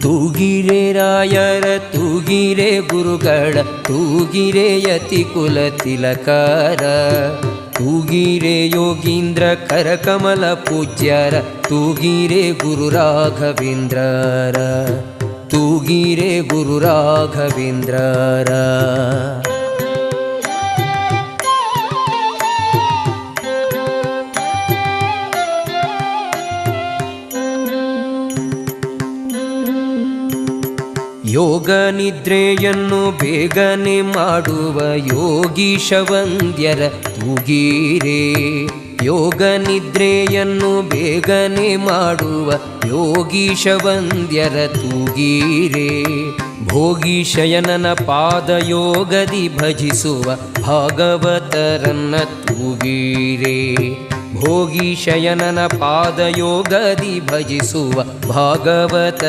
ತೂಗಿರೆ ರಾಯರ ತೂಗಿರೆ ಗುರುಗಳ ತೂಗಿರೆ ಯತಿಕುಲ ತಿಲಕಾರ ತೂಗಿರೆ ಯೋಗೀಂದ್ರ ಕರಕಮಲ ಪೂಜ್ಯರ ತೂಗಿರೆ ಗುರು ರಾಘವೇಂದ್ರರ ತೂಗಿರೆ ಗುರು ರಾಘವೇಂದ್ರರ. ಯೋಗ ನಿದ್ರೆಯನ್ನು ಬೇಗನೆ ಮಾಡುವ ಯೋಗೀಶ ವಂದ್ಯರ ತೂಗಿರೆ ಯೋಗ ನಿದ್ರೆಯನ್ನು ಬೇಗನೆ ಮಾಡುವ ಯೋಗೀಶ ವಂದ್ಯರ ತೂಗಿರೆ ಭೋಗೀಶಯನನ ಪಾದಯೋಗದಿ ಭಜಿಸುವ ಭಾಗವತರನ್ನ ತೂಗಿರೆ ಭೋಗೀಶಯನನ ಪಾದಯೋಗದಿ ಭಜಿಸುವ ಭಾಗವತ